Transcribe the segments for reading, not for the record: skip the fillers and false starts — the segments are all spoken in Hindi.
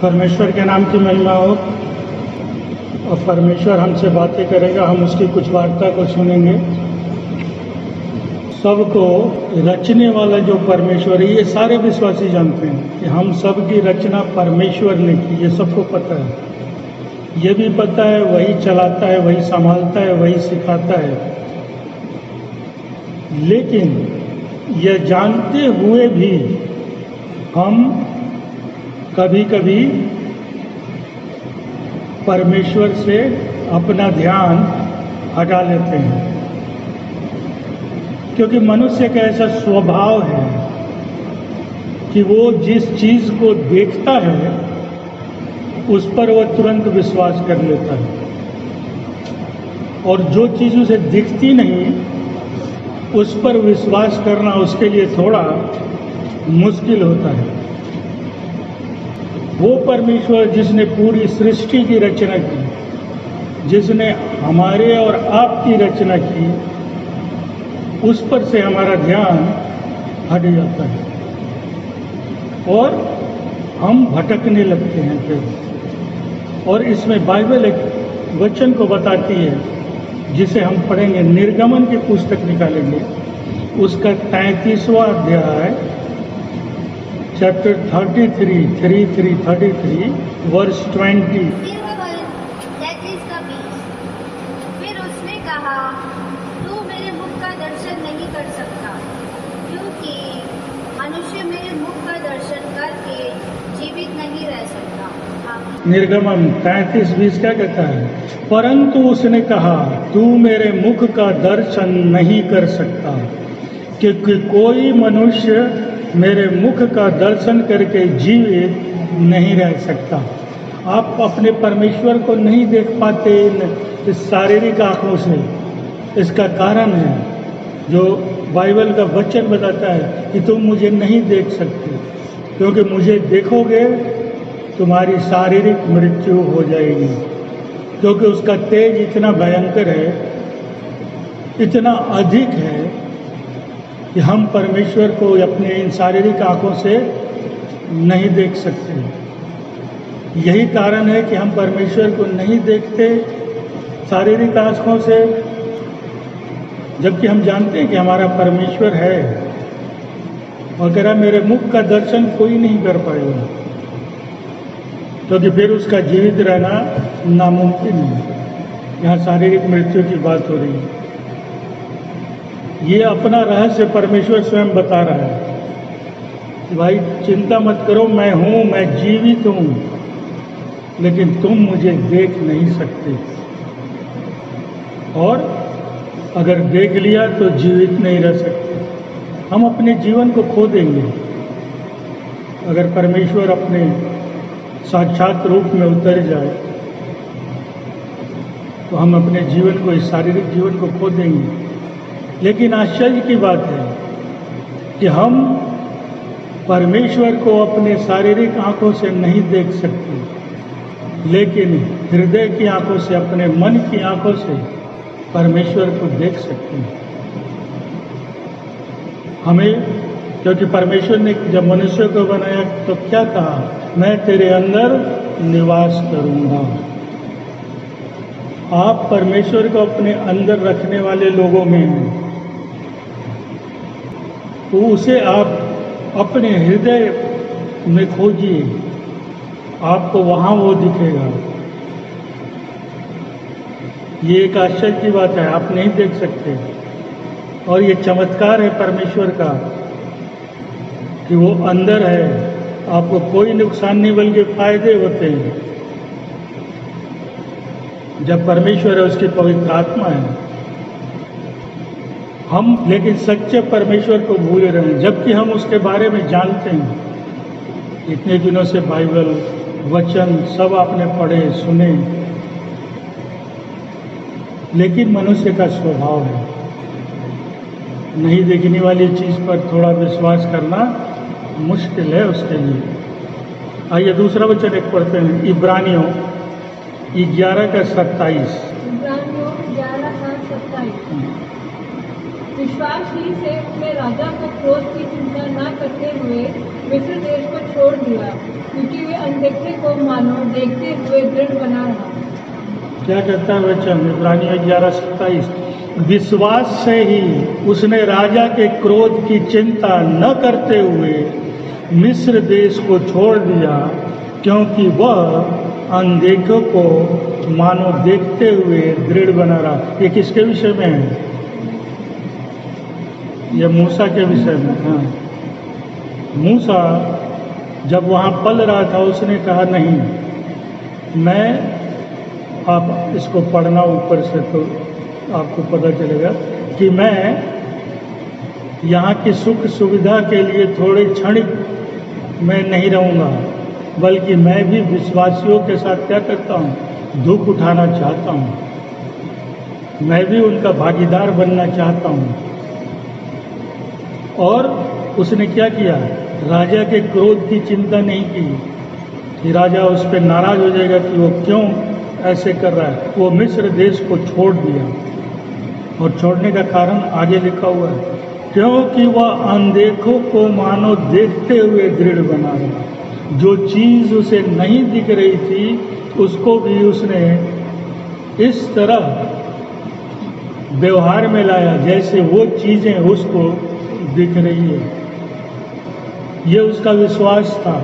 परमेश्वर के नाम की महिमा हो। और परमेश्वर हमसे बातें करेगा, हम उसकी कुछ वार्ता को सुनेंगे। सबको रचने वाला जो परमेश्वर है, ये सारे विश्वासी जानते हैं कि हम सब की रचना परमेश्वर ने की, ये सबको पता है। ये भी पता है वही चलाता है, वही संभालता है, वही सिखाता है। लेकिन यह जानते हुए भी हम कभी कभी परमेश्वर से अपना ध्यान हटा लेते हैं, क्योंकि मनुष्य का ऐसा स्वभाव है कि वो जिस चीज़ को देखता है उस पर वह तुरंत विश्वास कर लेता है, और जो चीज़ उसे दिखती नहीं उस पर विश्वास करना उसके लिए थोड़ा मुश्किल होता है। वो परमेश्वर जिसने पूरी सृष्टि की रचना की, जिसने हमारे और आपकी रचना की, उस पर से हमारा ध्यान हट जाता है और हम भटकने लगते हैं फिर। और इसमें बाइबल एक वचन को बताती है जिसे हम पढ़ेंगे, निर्गमन की पुस्तक निकालेंगे, उसका 33वां अध्याय, चैप्टर 33 वर्स 20। फिर उसने कहा, तू मेरे मुख का दर्शन नहीं कर सकता, क्योंकि मनुष्य मेरे मुख का दर्शन करके जीवित नहीं रह सकता। निर्गमन 33:20 क्या कहता है? परंतु उसने कहा, तू मेरे मुख का दर्शन नहीं कर सकता, क्योंकि कोई मनुष्य मेरे मुख का दर्शन करके जीवित नहीं रह सकता। आप अपने परमेश्वर को नहीं देख पाते इस शारीरिक आंखों से। इसका कारण है जो बाइबल का वचन बताता है कि तुम मुझे नहीं देख सकते, क्योंकि मुझे देखोगे तुम्हारी शारीरिक मृत्यु हो जाएगी, क्योंकि उसका तेज इतना भयंकर है, इतना अधिक है कि हम परमेश्वर को अपने इन शारीरिक आंखों से नहीं देख सकते। यही कारण है कि हम परमेश्वर को नहीं देखते शारीरिक आंखों से, जबकि हम जानते हैं कि हमारा परमेश्वर है। और कह रहा, मेरे मुख का दर्शन कोई नहीं कर पाएगा, क्योंकि फिर उसका जीवित रहना नामुमकिन है। यहाँ शारीरिक मृत्यु की बात हो रही है। ये अपना रहस्य परमेश्वर स्वयं बता रहा है कि भाई चिंता मत करो, मैं हूँ, मैं जीवित हूँ, लेकिन तुम मुझे देख नहीं सकते, और अगर देख लिया तो जीवित नहीं रह सकते। हम अपने जीवन को खो देंगे अगर परमेश्वर अपने साक्षात रूप में उतर जाए, तो हम अपने जीवन को, इस शारीरिक जीवन को खो देंगे। लेकिन आश्चर्य की बात है कि हम परमेश्वर को अपने शारीरिक आंखों से नहीं देख सकते, लेकिन हृदय की आंखों से, अपने मन की आंखों से परमेश्वर को देख सकते हैं। हमें, क्योंकि परमेश्वर ने जब मनुष्य को बनाया तो क्या कहा? मैं तेरे अंदर निवास करूंगा। आप परमेश्वर को अपने अंदर रखने वाले लोगों में हैं, तो उसे आप अपने हृदय में खोजिए, आपको वहाँ वो दिखेगा। ये एक आश्चर्य की बात है, आप नहीं देख सकते। और ये चमत्कार है परमेश्वर का कि वो अंदर है, आपको कोई नुकसान नहीं बल्कि फायदे होते हैं। जब परमेश्वर है, उसकी पवित्र आत्मा है। हम लेकिन सच्चे परमेश्वर को भूल रहे हैं, जबकि हम उसके बारे में जानते हैं। इतने दिनों से बाइबल वचन सब आपने पढ़े सुने, लेकिन मनुष्य का स्वभाव है नहीं देखने वाली चीज़ पर थोड़ा विश्वास करना मुश्किल है उसके लिए। आइए दूसरा वचन एक पढ़ते हैं, इब्रानियों 11:27। इब्रानियों 11:27। विश्वास ही से अपने राजा को क्रोध की चिंता न करते हुए मिस्र देश को छोड़ दिया, क्योंकि वे अनदेखे को मानो देखते हुए दृढ़ बना रहा। क्या कहता है वचन इब्रानियों 11:27, विश्वास से ही उसने राजा के क्रोध की चिंता न करते हुए मिस्र देश को छोड़ दिया, क्योंकि वह अनदेखों को मानो देखते हुए दृढ़ बना रहा। ये किसके विषय में है? ये मूसा के विषय में। हाँ, मूसा जब वहाँ पल रहा था उसने कहा नहीं, मैं, आप इसको पढ़ना ऊपर से तो आपको पता चलेगा कि मैं यहाँ की सुख सुविधा के लिए थोड़े क्षणिक मैं नहीं रहूँगा, बल्कि मैं भी विश्वासियों के साथ क्या करता हूँ, दुख उठाना चाहता हूँ, मैं भी उनका भागीदार बनना चाहता हूँ। और उसने क्या किया, राजा के क्रोध की चिंता नहीं की कि राजा उस पर नाराज हो जाएगा कि वो क्यों ऐसे कर रहा है। वो मिस्र देश को छोड़ दिया, और छोड़ने का कारण आगे लिखा हुआ है, क्योंकि वह अनदेखों को मानो देखते हुए दृढ़ बना रहा। जो चीज़ उसे नहीं दिख रही थी उसको भी उसने इस तरह व्यवहार में लाया जैसे वो चीज़ें उसको दिख रही है। ये उसका विश्वास था।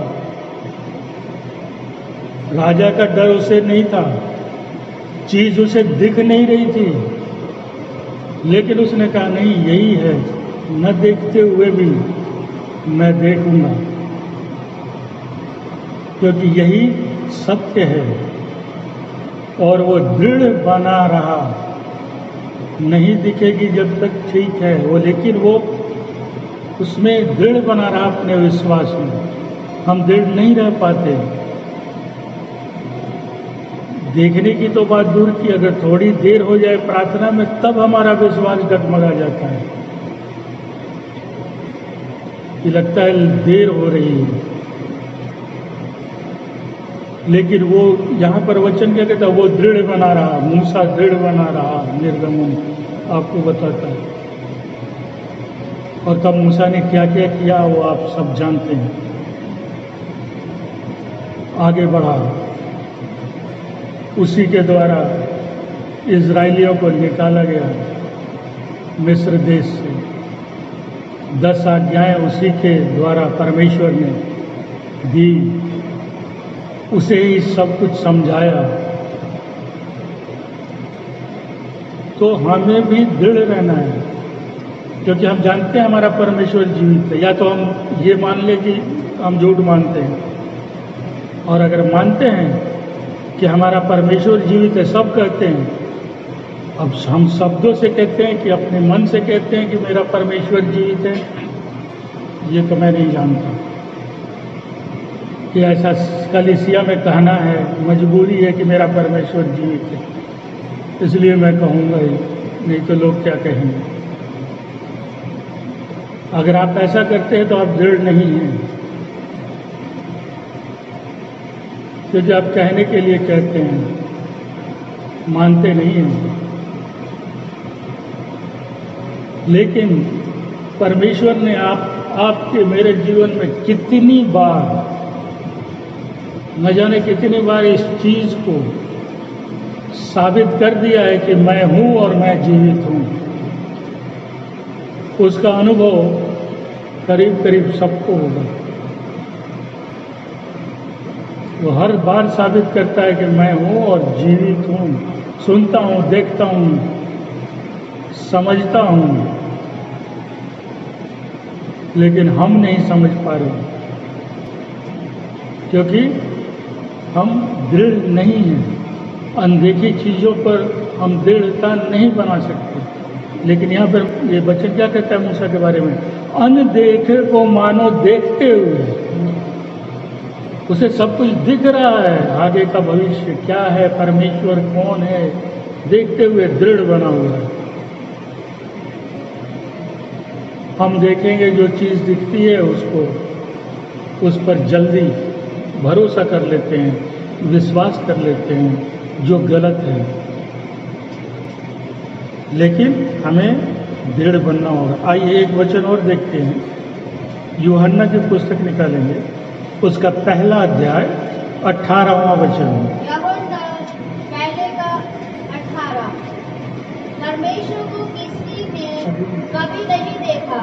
राजा का डर उसे नहीं था, चीज़ उसे दिख नहीं रही थी, लेकिन उसने कहा नहीं, यही है, न देखते हुए भी मैं देखूंगा, क्योंकि यही सत्य है। और वो दृढ़ बना रहा। नहीं दिखेगी जब तक, ठीक है वो, लेकिन वो उसमें दृढ़ बना रहा अपने विश्वास में। हम दृढ़ नहीं रह पाते। देखने की तो बात दूर की, अगर थोड़ी देर हो जाए प्रार्थना में तब हमारा विश्वास डगमगा जाता है कि लगता है देर हो रही है। लेकिन वो यहाँ पर वचन क्या कहता है, वो दृढ़ बना रहा, मूसा दृढ़ बना रहा। निर्गमन आपको बताता है। और तब मूसा ने क्या क्या किया वो आप सब जानते हैं। आगे बढ़ा, उसी के द्वारा इजराइलियों को निकाला गया मिस्र देश से। 10 आज्ञाएं उसी के द्वारा परमेश्वर ने दी, उसे ही सब कुछ समझाया। तो हमें भी दृढ़ रहना है, क्योंकि हम जानते हैं हमारा परमेश्वर जीवित है। या तो हम ये मान ले कि हम झूठ मानते हैं, और अगर मानते हैं कि हमारा परमेश्वर जीवित है, सब कहते हैं। अब हम शब्दों से कहते हैं कि अपने मन से कहते हैं कि मेरा परमेश्वर जीवित है, ये तो मैं नहीं जानता कि ऐसा कलीसिया में कहना है, मजबूरी है कि मेरा परमेश्वर जीवित है, इसलिए मैं कहूँगा ही, नहीं तो लोग क्या कहेंगे। अगर आप ऐसा करते हैं तो आप दृढ़ नहीं हैं, क्योंकि आप कहने के लिए कहते हैं, मानते नहीं हैं। लेकिन परमेश्वर ने आपके मेरे जीवन में कितनी बार, न जाने कितनी बार इस चीज को साबित कर दिया है कि मैं हूं और मैं जीवित हूं। उसका अनुभव करीब करीब सबको होगा। वो हर बार साबित करता है कि मैं हूं और जीवित हूं, सुनता हूं, देखता हूं, समझता हूं, लेकिन हम नहीं समझ पा रहे, क्योंकि हम दृढ़ नहीं हैं। अनदेखी चीज़ों पर हम दृढ़ता नहीं बना सकते। लेकिन यहाँ पर ये वचन क्या कहता है मूसा के बारे में, अनदेखे को मानो देखते हुए। उसे सब कुछ दिख रहा है, आगे का भविष्य क्या है, परमेश्वर कौन है, देखते हुए दृढ़ बना हुआ है। हम देखेंगे जो चीज़ दिखती है उसको, उस पर जल्दी भरोसा कर लेते हैं, विश्वास कर लेते हैं, जो गलत है। लेकिन हमें दृढ़ बनना होगा। आइए एक वचन और देखते हैं, यूहन्ना की पुस्तक निकालेंगे, उसका पहला अध्याय 18वां वचन। यूहन्ना पहले का 18। परमेश्वर को किसी ने कभी नहीं देखा।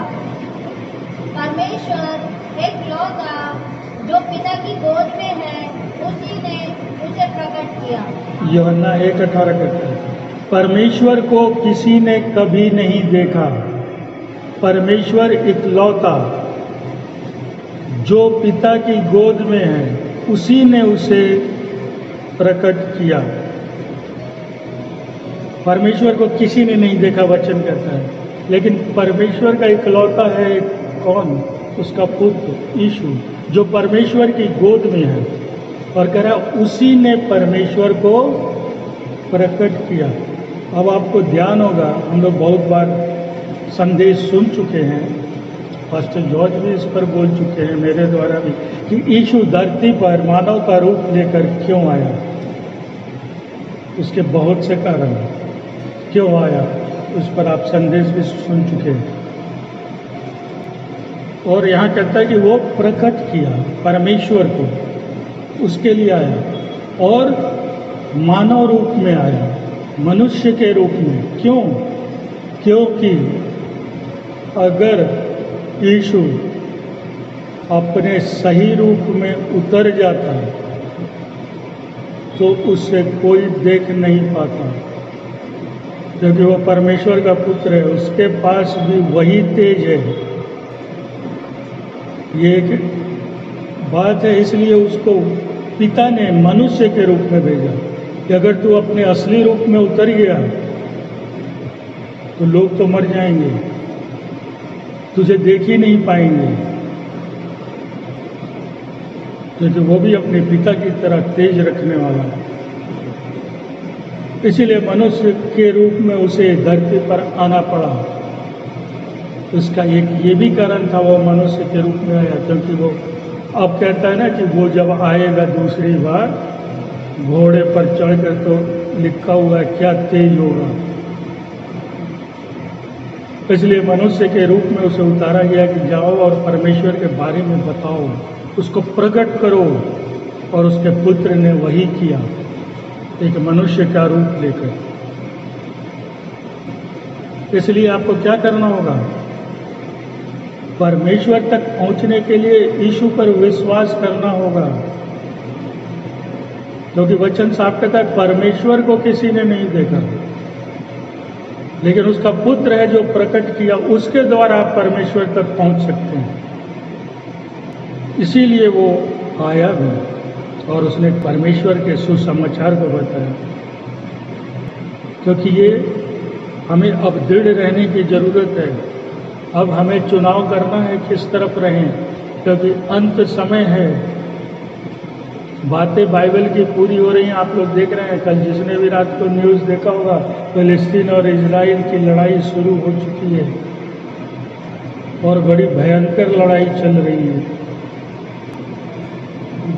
परमेश्वर एकलौता जो पिता की गोद में है उसी ने उसे प्रकट किया। यूहन्ना 1:18 कहता है, परमेश्वर को किसी ने कभी नहीं देखा। परमेश्वर इकलौता जो पिता की गोद में है उसी ने उसे प्रकट किया। परमेश्वर को किसी ने नहीं देखा वचन कहता है, लेकिन परमेश्वर का इकलौता है कौन? उसका पुत्र यीशु, जो परमेश्वर की गोद में है, और कह रहा उसी ने परमेश्वर को प्रकट किया। अब आपको ध्यान होगा, हम लोग बहुत बार संदेश सुन चुके हैं, पास्टर जॉर्ज भी इस पर बोल चुके हैं मेरे द्वारा भी, कि यीशु धरती पर मानव का रूप लेकर क्यों आया। उसके बहुत से कारण क्यों आया, उस पर आप संदेश भी सुन चुके हैं। और यहाँ कहता है कि वो प्रकट किया परमेश्वर को, उसके लिए आया और मानव रूप में आया, मनुष्य के रूप में। क्यों? क्योंकि अगर यीशु अपने सही रूप में उतर जाता तो उससे कोई देख नहीं पाता, क्योंकि वो परमेश्वर का पुत्र है, उसके पास भी वही तेज है। ये एक बात है, इसलिए उसको पिता ने मनुष्य के रूप में भेजा कि अगर तू अपने असली रूप में उतर गया तो लोग तो मर जाएंगे, तुझे देख ही नहीं पाएंगे, क्योंकि वो भी अपने पिता की तरह तेज रखने वाला है। इसीलिए मनुष्य के रूप में उसे धरती पर आना पड़ा। इसका एक ये भी कारण था वो मनुष्य के रूप में आया, क्योंकि वो अब कहता है ना कि वो जब आएगा दूसरी बार घोड़े पर चढ़कर, तो लिखा हुआ है क्या तेज होगा। इसलिए मनुष्य के रूप में उसे उतारा गया कि जाओ और परमेश्वर के बारे में बताओ, उसको प्रकट करो। और उसके पुत्र ने वही किया, एक मनुष्य का रूप लेकर। इसलिए आपको क्या करना होगा? परमेश्वर तक पहुंचने के लिए यीशु पर विश्वास करना होगा, क्योंकि वचन साफ कहता है परमेश्वर को किसी ने नहीं देखा, लेकिन उसका पुत्र है जो प्रकट किया, उसके द्वारा आप परमेश्वर तक पहुंच सकते हैं। इसीलिए वो आया भी और उसने परमेश्वर के सुसमाचार को बताया, क्योंकि ये हमें अब दृढ़ रहने की जरूरत है। अब हमें चुनाव करना है किस तरफ रहें, क्योंकि अंत समय है। बातें बाइबल की पूरी हो रही हैं, आप लोग देख रहे हैं। कल जिसने भी रात को न्यूज़ देखा होगा, फिलिस्तीन और इजराइल की लड़ाई शुरू हो चुकी है और बड़ी भयंकर लड़ाई चल रही है।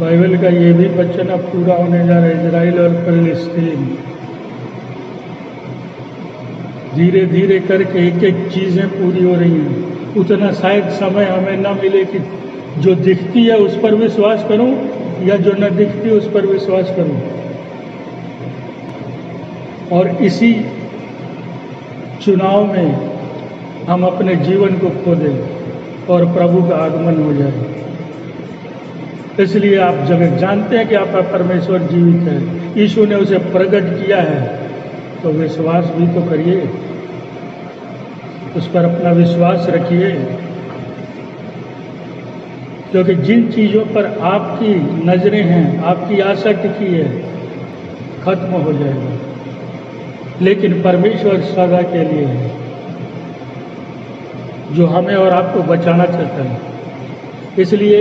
बाइबल का ये भी वचन अब पूरा होने जा रहा है, इजराइल और फिलिस्तीन। धीरे धीरे करके एक एक चीज़ें पूरी हो रही हैं। उतना शायद समय हमें न मिले कि जो दिखती है उस पर विश्वास करूं, या जो न दिखती उस पर विश्वास करूं। और इसी चुनाव में हम अपने जीवन को खो दें और प्रभु का आगमन हो जाए। इसलिए आप जब जानते हैं कि आपका परमेश्वर जीवित है, यीशु ने उसे प्रकट किया है, तो विश्वास भी तो करिए, उस पर अपना विश्वास रखिए। क्योंकि जिन चीज़ों पर आपकी नजरें हैं, आपकी आशा टिकी है, खत्म हो जाएगा, लेकिन परमेश्वर सदा के लिए है, जो हमें और आपको बचाना चाहता है। इसलिए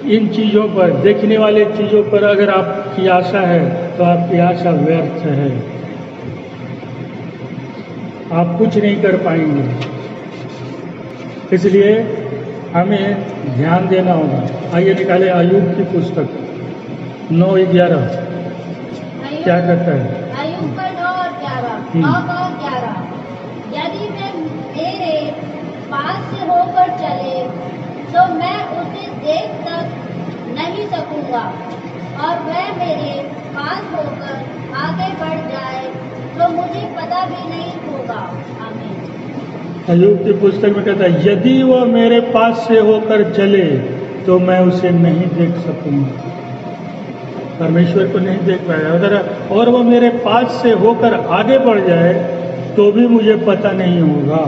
इन चीज़ों पर, देखने वाले चीज़ों पर अगर आपकी आशा है तो आपकी आशा व्यर्थ है, आप कुछ नहीं कर पाएंगे। इसलिए हमें ध्यान देना होगा। आइए निकाले अय्यूब की पुस्तक 9:11 क्या कहता है? अय्यूब का 9:11 यदि मैं मेरे पास से होकर चले तो और वह मेरे पास होकर आगे बढ़ जाए तो मुझे पता भी नहीं होगा। आमीन। अय्यूब की पुस्तक में कहता है, यदि वह मेरे पास से होकर चले तो मैं उसे नहीं देख सकूंगा। परमेश्वर को नहीं देख पाएगा। अगर और वो मेरे पास से होकर आगे बढ़ जाए तो भी मुझे पता नहीं होगा।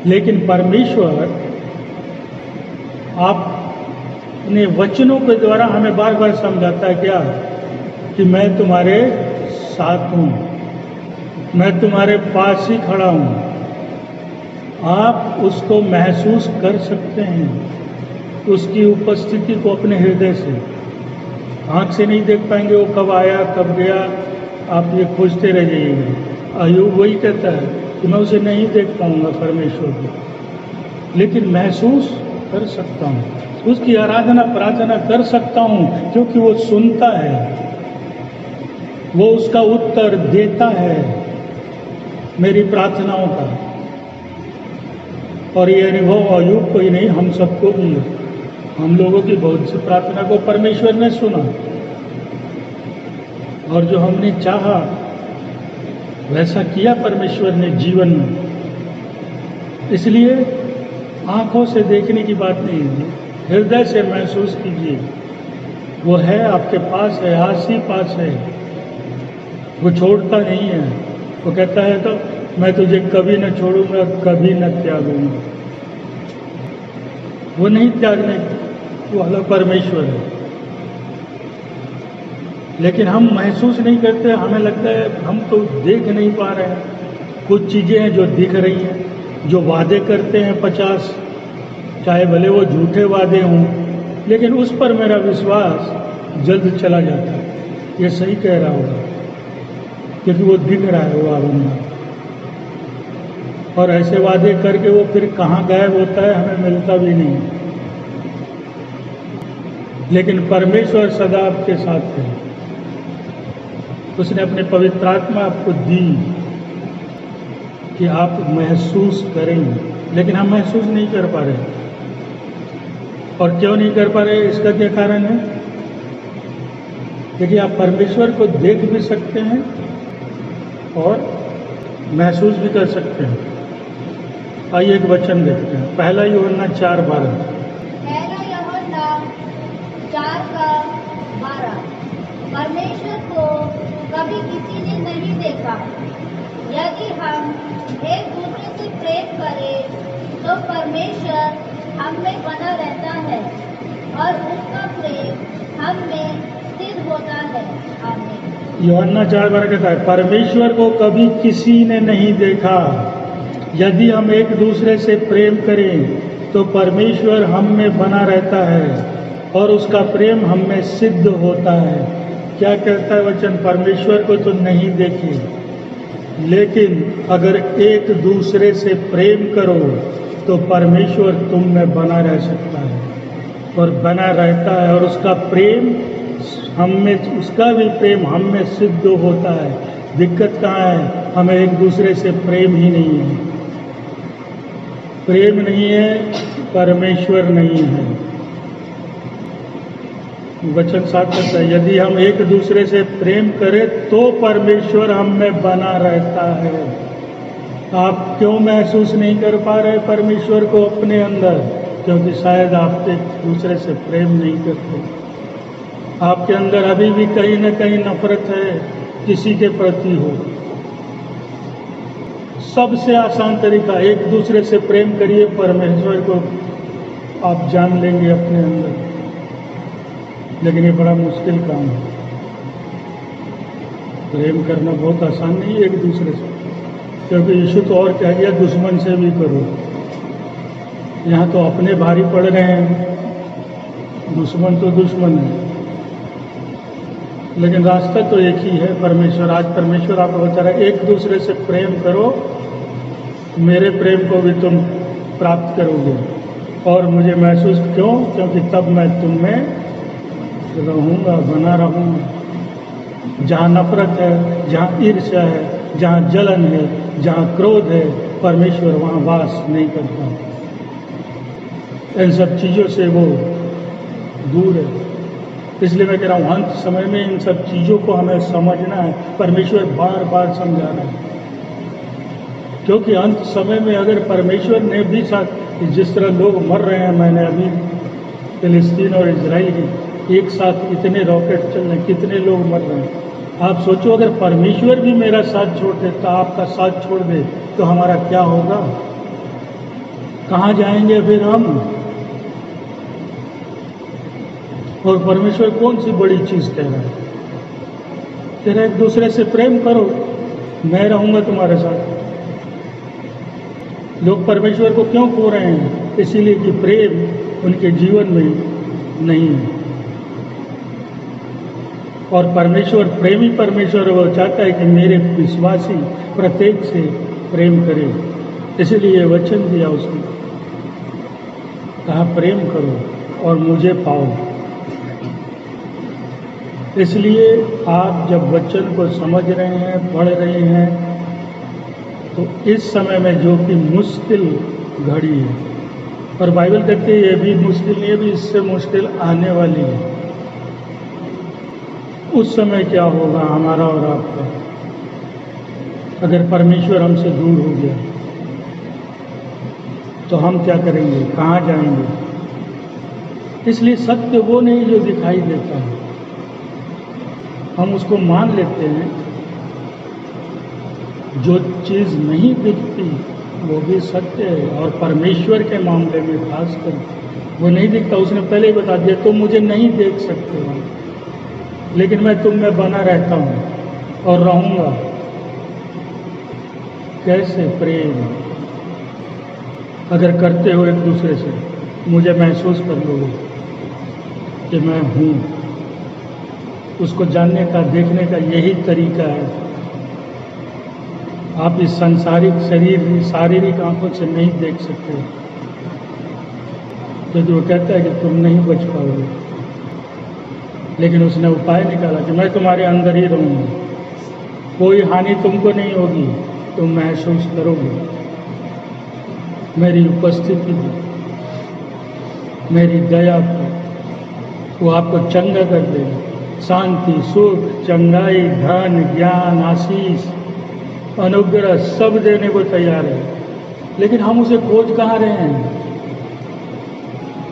लेकिन परमेश्वर आप अपने वचनों के द्वारा हमें बार बार समझाता है क्या, कि मैं तुम्हारे साथ हूँ, मैं तुम्हारे पास ही खड़ा हूँ। आप उसको महसूस कर सकते हैं, उसकी उपस्थिति को अपने हृदय से। आँख से नहीं देख पाएंगे वो कब आया कब गया, आप ये खोजते रह जाइएगा। अय्यूब वही कहता है कि मैं उसे नहीं देख पाऊंगा परमेश्वर को, लेकिन महसूस कर सकता हूँ, उसकी आराधना प्रार्थना कर सकता हूँ, क्योंकि वो सुनता है, वो उसका उत्तर देता है मेरी प्रार्थनाओं का। और ये अनुभव अय्यूब को ही नहीं, हम सबको भी है। हम लोगों की बहुत सी प्रार्थना को परमेश्वर ने सुना, और जो हमने चाहा वैसा किया परमेश्वर ने जीवन में। इसलिए आंखों से देखने की बात नहीं है, हृदय से महसूस कीजिए, वो है आपके पास है, आस ही पास है, वो छोड़ता नहीं है। वो कहता है तो मैं तुझे कभी न छोड़ूंगा, कभी न त्यागूंगा। वो नहीं त्यागने वाला परमेश्वर है। लेकिन हम महसूस नहीं करते, हमें लगता है हम तो देख नहीं पा रहे हैं। कुछ चीज़ें हैं जो दिख रही हैं, जो वादे करते हैं 50, चाहे भले वो झूठे वादे हों, लेकिन उस पर मेरा विश्वास जल्द चला जाता है। ये सही कह रहा होगा, क्योंकि वो दिख रहा है वो बंदा। और ऐसे वादे करके वो फिर कहाँ गायब होता है हमें मिलता भी नहीं। लेकिन परमेश्वर सदा आपके साथ है। उसने अपने पवित्र आत्मा आपको दी कि आप महसूस करें, लेकिन हम महसूस नहीं कर पा रहे। और क्यों नहीं कर पा रहे, इसका क्या कारण है? क्योंकि आप परमेश्वर को देख भी सकते हैं और महसूस भी कर सकते हैं। आइए एक वचन देखते हैं, पहला यूहन्ना 4:12। पहला यूहन्ना 4:12। परमेश्वर को कभी किसी ने नहीं देखा। यदि हम एक दूसरे से प्रेम करें तो परमेश्वर हम में बना रहता है और उसका प्रेम हम में सिद्ध होता है। आमीन। यूहन्ना 4:12 कहता है, परमेश्वर को कभी किसी ने नहीं देखा। यदि हम एक दूसरे से प्रेम करें तो परमेश्वर हम में बना रहता है और उसका प्रेम हम में सिद्ध होता है। क्या कहता है वचन? परमेश्वर को तो नहीं देखे, लेकिन अगर एक दूसरे से प्रेम करो तो परमेश्वर तुम में बना रह सकता है और बना रहता है, और उसका प्रेम हम में, उसका भी प्रेम हम में सिद्ध होता है। दिक्कत कहाँ है? हमें एक दूसरे से प्रेम ही नहीं है। प्रेम नहीं है, परमेश्वर नहीं है। वचन साथ कहता है, यदि हम एक दूसरे से प्रेम करें तो परमेश्वर हम में बना रहता है। आप क्यों महसूस नहीं कर पा रहे परमेश्वर को अपने अंदर? क्योंकि शायद आप एक दूसरे से प्रेम नहीं करते। आपके अंदर अभी भी कहीं न कहीं नफरत है, किसी के प्रति हो। सबसे आसान तरीका, एक दूसरे से प्रेम करिए, परमेश्वर को आप जान लेंगे अपने अंदर। लेकिन ये बड़ा मुश्किल काम है। प्रेम करना बहुत आसान नहीं है एक दूसरे से, क्योंकि यीशु तो और कह दिया, दुश्मन से भी करो। यहाँ तो अपने भारी पड़ रहे हैं, दुश्मन तो दुश्मन है। लेकिन रास्ता तो एक ही है, परमेश्वर। आज परमेश्वर आपको बता रहा है, एक दूसरे से प्रेम करो, मेरे प्रेम को भी तुम प्राप्त करोगे। और मुझे महसूस क्यों? क्योंकि तब मैं तुम में रहूँगा, बना रहूँगा। जहाँ नफरत है, जहाँ ईर्ष्या है, जहाँ जलन है, जहाँ क्रोध है, परमेश्वर वहाँ वास नहीं करता। इन सब चीज़ों से वो दूर है। इसलिए मैं कह रहा हूँ अंत समय में इन सब चीज़ों को हमें समझना है। परमेश्वर बार बार समझा रहा है, क्योंकि अंत समय में अगर परमेश्वर ने भी साथ, जिस तरह लोग मर रहे हैं, मैंने अभी फिलिस्तीन और इजराइल की एक साथ इतने रॉकेट चल रहे हैं, कितने लोग मर रहे हैं। आप सोचो अगर परमेश्वर भी मेरा साथ छोड़ देता, आपका साथ छोड़ दे, तो हमारा क्या होगा? कहाँ जाएंगे फिर हम? और परमेश्वर कौन सी बड़ी चीज कह रहा है? कह रहा है एक दूसरे से प्रेम करो, मैं रहूंगा तुम्हारे साथ। लोग परमेश्वर को क्यों खो रहे हैं? इसीलिए कि प्रेम उनके जीवन में नहीं है। और परमेश्वर प्रेमी परमेश्वर, वो चाहता है कि मेरे विश्वासी प्रत्येक से प्रेम करे। इसीलिए वचन दिया उसने, कहा प्रेम करो और मुझे पाओ। इसलिए आप जब वचन को समझ रहे हैं, पढ़ रहे हैं, तो इस समय में जो कि मुश्किल घड़ी है, और बाइबल कहती है ये भी मुश्किल नहीं है, भी इससे मुश्किल आने वाली है। उस समय क्या होगा हमारा और आपका, अगर परमेश्वर हमसे दूर हो गया तो हम क्या करेंगे, कहाँ जाएंगे? इसलिए सत्य वो नहीं जो दिखाई देता है, हम उसको मान लेते हैं। जो चीज़ नहीं दिखती वो भी सत्य है, और परमेश्वर के मामले में खासकर वो नहीं दिखता। उसने पहले ही बता दिया, तुम मुझे नहीं देख सकते हो, लेकिन मैं तुम में बना रहता हूँ और रहूँगा। कैसे प्रेम अगर करते हो एक दूसरे से, मुझे महसूस कर लोगे कि मैं हूँ। उसको जानने का, देखने का यही तरीका है। आप इस सांसारिक शरीर, शारीरिक आंखों से नहीं देख सकते, क्योंकि वो कहता है कि तुम नहीं बच पाओगे। लेकिन उसने उपाय निकाला कि मैं तुम्हारे अंदर ही रहूँगा, कोई हानि तुमको नहीं होगी, तुम महसूस करोगे मेरी उपस्थिति को, मेरी दया को। वो आपको चंगा कर देगा। शांति, सुख, चंगाई, धन, ज्ञान, आशीष, अनुग्रह सब देने को तैयार है। लेकिन हम उसे खोज कहाँ रहे हैं?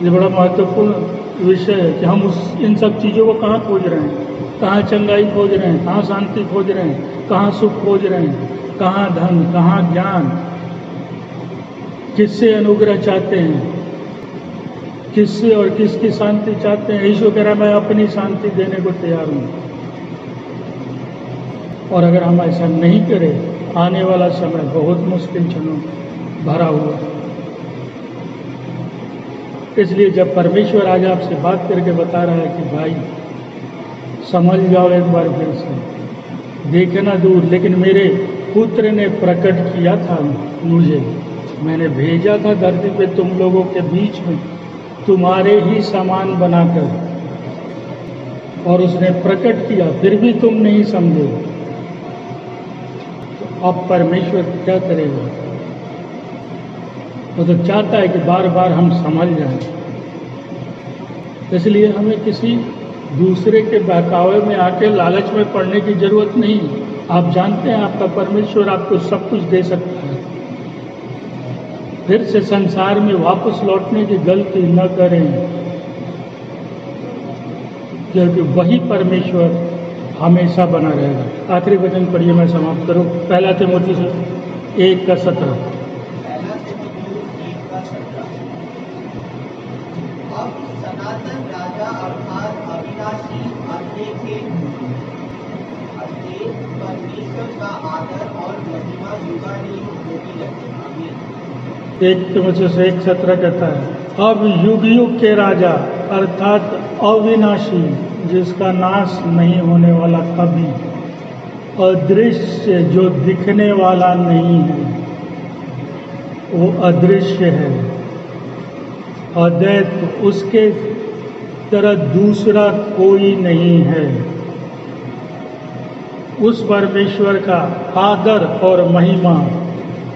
ये बड़ा महत्वपूर्ण विषय है कि हम इन सब चीज़ों को कहाँ खोज रहे हैं? कहाँ चंगाई खोज रहे हैं? कहाँ शांति खोज रहे हैं? कहाँ सुख खोज रहे हैं? कहाँ धन? कहाँ ज्ञान? किससे अनुग्रह चाहते हैं? किससे और किसकी शांति चाहते हैं? ईश्वर कह रहा मैं अपनी शांति देने को तैयार हूँ। और अगर हम ऐसा नहीं करें, आने वाला समय बहुत मुश्किल क्षणों भरा हुआ है। इसलिए जब परमेश्वर आज आपसे बात करके बता रहा है कि भाई समझ जाओ एक बार फिर से, देखना दूर, लेकिन मेरे पुत्र ने प्रकट किया था मुझे, मैंने भेजा था धरती पे तुम लोगों के बीच में तुम्हारे ही समान बनाकर, और उसने प्रकट किया, फिर भी तुम नहीं समझे। तो अब परमेश्वर क्या करेगा? वो तो चाहता है कि बार बार हम समझ जाएं। इसलिए हमें किसी दूसरे के बहकावे में आके लालच में पड़ने की जरूरत नहीं। आप जानते हैं आपका परमेश्वर आपको सब कुछ दे सकता है। फिर से संसार में वापस लौटने की गलती न करें, क्योंकि वही परमेश्वर हमेशा बना रहेगा। आखिरी वचन पढ़िए, मैं समाप्त करूं। पहला तिमोथी 1:17। अब सनातन राजा अर्थात अविनाशी अद्वितीय परमेश्वर का आदर और महिमा युगानुयुग होती रहती है। 1 तिमोथी 1:17 कहता है, अब युग युग के राजा अर्थात अविनाशी, जिसका नाश नहीं होने वाला कभी, अदृश्य जो दिखने वाला नहीं है, वो अदृश्य है, अद्वैत, उसके तरह दूसरा कोई नहीं है। उस परमेश्वर का आदर और महिमा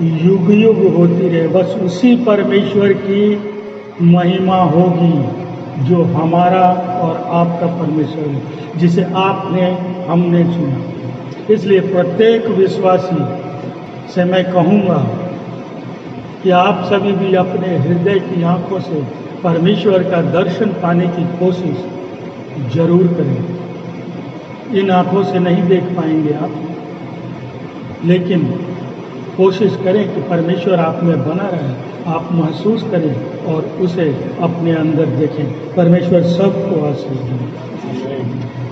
युग युग होती रहे। बस उसी परमेश्वर की महिमा होगी। जो हमारा और आपका परमेश्वर है, जिसे आपने हमने चुना। इसलिए प्रत्येक विश्वासी से मैं कहूँगा कि आप सभी भी अपने हृदय की आंखों से परमेश्वर का दर्शन पाने की कोशिश जरूर करें। इन आंखों से नहीं देख पाएंगे आप, लेकिन कोशिश करें कि परमेश्वर आप में बना रहे, आप महसूस करें और उसे अपने अंदर देखें। परमेश्वर सबको आशीष दे।